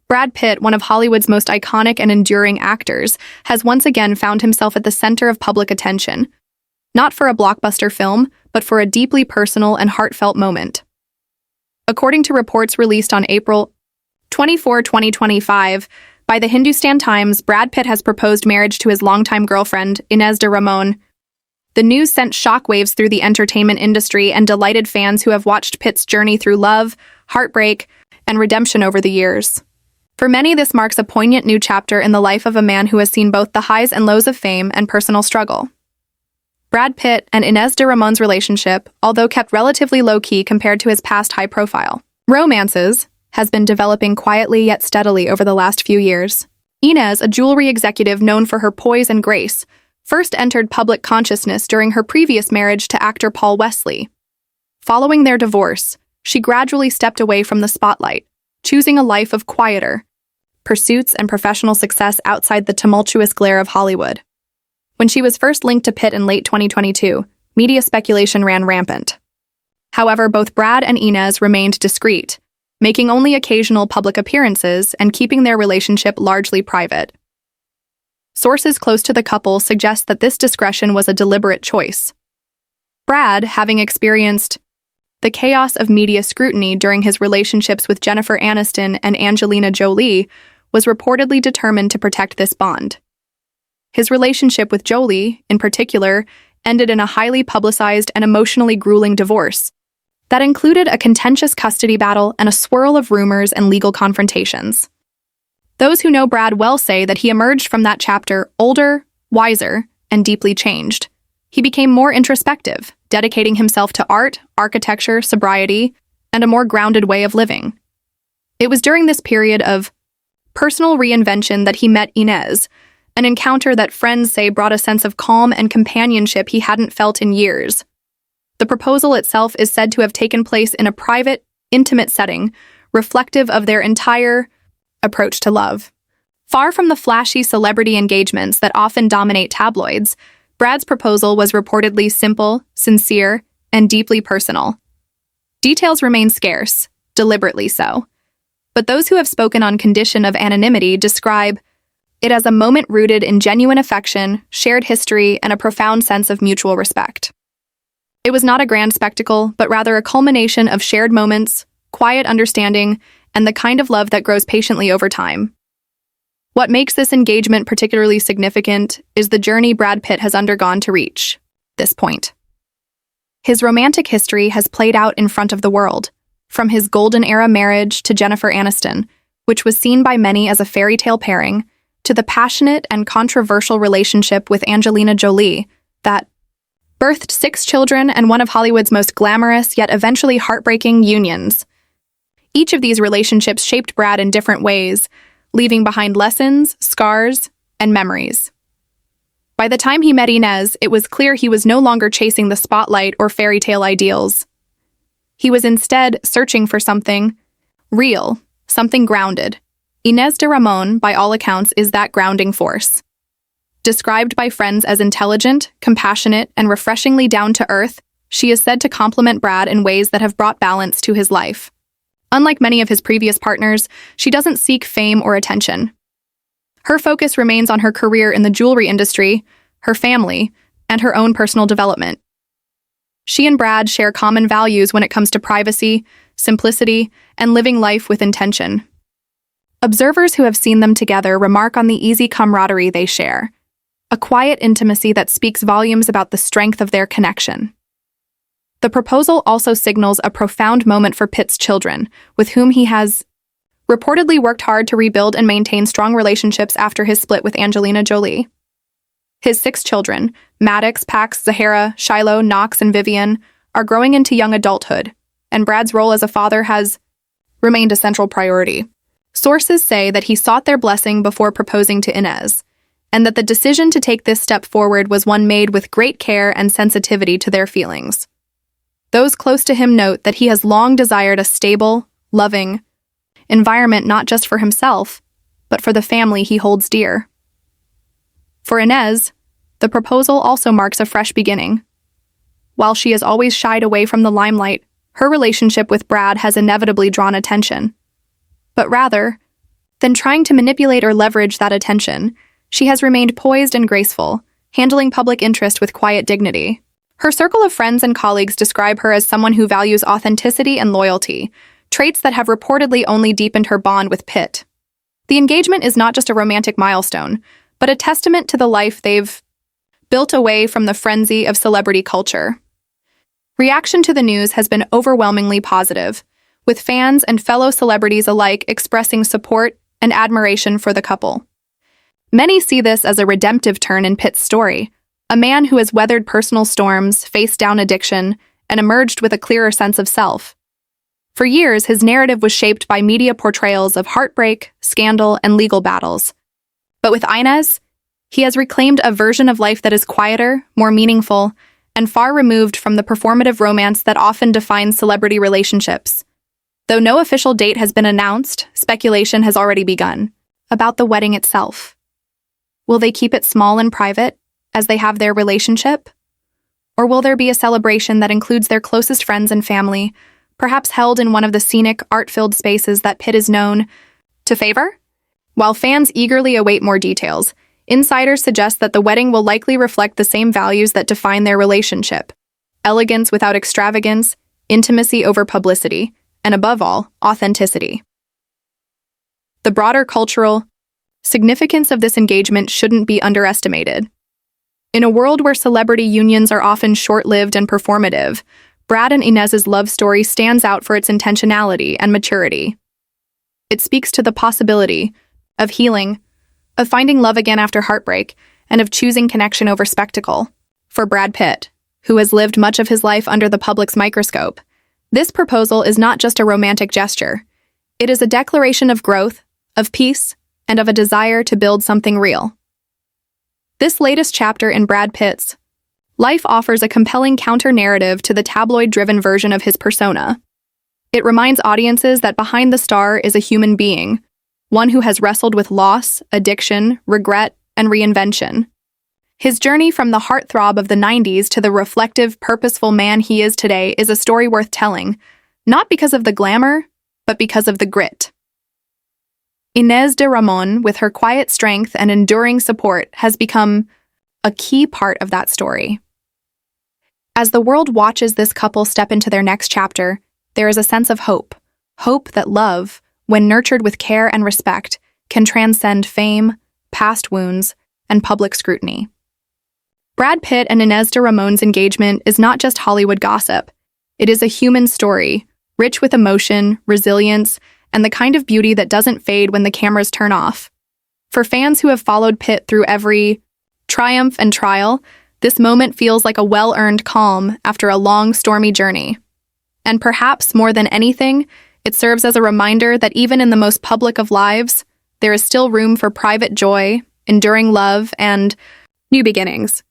Brad Pitt, one of Hollywood's most iconic and enduring actors, has once again found himself at the center of public attention, not for a blockbuster film, but for a deeply personal and heartfelt moment. According to reports released on April 24, 2025, by the Hindustan Times, Brad Pitt has proposed marriage to his longtime girlfriend, Ines de Ramon. The news sent shockwaves through the entertainment industry and delighted fans who have watched Pitt's journey through love, heartbreak, and redemption over the years. For many, this marks a poignant new chapter in the life of a man who has seen both the highs and lows of fame and personal struggle. Brad Pitt and Ines de Ramon's relationship, although kept relatively low-key compared to his past high-profile romances, has been developing quietly yet steadily over the last few years. Ines, a jewelry executive known for her poise and grace, first entered public consciousness during her previous marriage to actor Paul Wesley. Following their divorce, she gradually stepped away from the spotlight, choosing a life of quieter pursuits and professional success outside the tumultuous glare of Hollywood. When she was first linked to Pitt in late 2022, media speculation ran rampant. However, both Brad and Ines remained discreet, making only occasional public appearances and keeping their relationship largely private. Sources close to the couple suggest that this discretion was a deliberate choice. Brad, having experienced the chaos of media scrutiny during his relationships with Jennifer Aniston and Angelina Jolie, was reportedly determined to protect this bond. His relationship with Jolie, in particular, ended in a highly publicized and emotionally grueling divorce that included a contentious custody battle and a swirl of rumors and legal confrontations. Those who know Brad well say that he emerged from that chapter older, wiser, and deeply changed. He became more introspective, dedicating himself to art, architecture, sobriety, and a more grounded way of living. It was during this period of personal reinvention that he met Ines, an encounter that friends say brought a sense of calm and companionship he hadn't felt in years. The proposal itself is said to have taken place in a private, intimate setting, reflective of their entire approach to love. Far from the flashy celebrity engagements that often dominate tabloids, Brad's proposal was reportedly simple, sincere, and deeply personal. Details remain scarce, deliberately so. But those who have spoken on condition of anonymity describe it as a moment rooted in genuine affection, shared history, and a profound sense of mutual respect. It was not a grand spectacle, but rather a culmination of shared moments, quiet understanding, and the kind of love that grows patiently over time. What makes this engagement particularly significant is the journey Brad Pitt has undergone to reach this point. His romantic history has played out in front of the world, from his golden-era marriage to Jennifer Aniston, which was seen by many as a fairy tale pairing, to the passionate and controversial relationship with Angelina Jolie that birthed 6 children and one of Hollywood's most glamorous yet eventually heartbreaking unions. Each of these relationships shaped Brad in different ways, leaving behind lessons, scars, and memories. By the time he met Ines, it was clear he was no longer chasing the spotlight or fairy tale ideals. He was instead searching for something real, something grounded. Ines de Ramon, by all accounts, is that grounding force. Described by friends as intelligent, compassionate, and refreshingly down-to-earth, she is said to complement Brad in ways that have brought balance to his life. Unlike many of his previous partners, she doesn't seek fame or attention. Her focus remains on her career in the jewelry industry, her family, and her own personal development. She and Brad share common values when it comes to privacy, simplicity, and living life with intention. Observers who have seen them together remark on the easy camaraderie they share, a quiet intimacy that speaks volumes about the strength of their connection. The proposal also signals a profound moment for Pitt's children, with whom he has reportedly worked hard to rebuild and maintain strong relationships after his split with Angelina Jolie. His 6 children, Maddox, Pax, Zahara, Shiloh, Knox, and Vivian, are growing into young adulthood, and Brad's role as a father has remained a central priority. Sources say that he sought their blessing before proposing to Ines, and that the decision to take this step forward was one made with great care and sensitivity to their feelings. Those close to him note that he has long desired a stable, loving environment not just for himself, but for the family he holds dear. For Ines, the proposal also marks a fresh beginning. While she has always shied away from the limelight, her relationship with Brad has inevitably drawn attention. But rather, than trying to manipulate or leverage that attention. She has remained poised and graceful, handling public interest with quiet dignity. Her circle of friends and colleagues describe her as someone who values authenticity and loyalty, traits that have reportedly only deepened her bond with Pitt. The engagement is not just a romantic milestone, but a testament to the life they've built away from the frenzy of celebrity culture. Reaction to the news has been overwhelmingly positive, with fans and fellow celebrities alike expressing support and admiration for the couple. Many see this as a redemptive turn in Pitt's story, a man who has weathered personal storms, faced down addiction, and emerged with a clearer sense of self. For years, his narrative was shaped by media portrayals of heartbreak, scandal, and legal battles. But with Ines, he has reclaimed a version of life that is quieter, more meaningful, and far removed from the performative romance that often defines celebrity relationships. Though no official date has been announced, speculation has already begun about the wedding itself. Will they keep it small and private, as they have their relationship? Or will there be a celebration that includes their closest friends and family, perhaps held in one of the scenic, art-filled spaces that Pitt is known to favor? While fans eagerly await more details, insiders suggest that the wedding will likely reflect the same values that define their relationship: elegance without extravagance, intimacy over publicity, and above all, authenticity. The broader cultural significance of this engagement shouldn't be underestimated. In a world where celebrity unions are often short-lived and performative, Brad and Ines's love story stands out for its intentionality and maturity. It speaks to the possibility of healing, of finding love again after heartbreak, and of choosing connection over spectacle. For Brad Pitt, who has lived much of his life under the public's microscope, this proposal is not just a romantic gesture. It is a declaration of growth, of peace, and of a desire to build something real. This latest chapter in Brad Pitt's life offers a compelling counter-narrative to the tabloid-driven version of his persona. It reminds audiences that behind the star is a human being, one who has wrestled with loss, addiction, regret, and reinvention. His journey from the heartthrob of the 90s to the reflective, purposeful man he is today is a story worth telling, not because of the glamour, but because of the grit. Ines de Ramon, with her quiet strength and enduring support, has become a key part of that story. As the world watches this couple step into their next chapter, there is a sense of hope. Hope that love, when nurtured with care and respect, can transcend fame, past wounds, and public scrutiny. Brad Pitt and Ines de Ramon's engagement is not just Hollywood gossip. It is a human story, rich with emotion, resilience, and the kind of beauty that doesn't fade when the cameras turn off. For fans who have followed Pitt through every triumph and trial, this moment feels like a well-earned calm after a long, stormy journey. And perhaps more than anything, it serves as a reminder that even in the most public of lives, there is still room for private joy, enduring love, and new beginnings.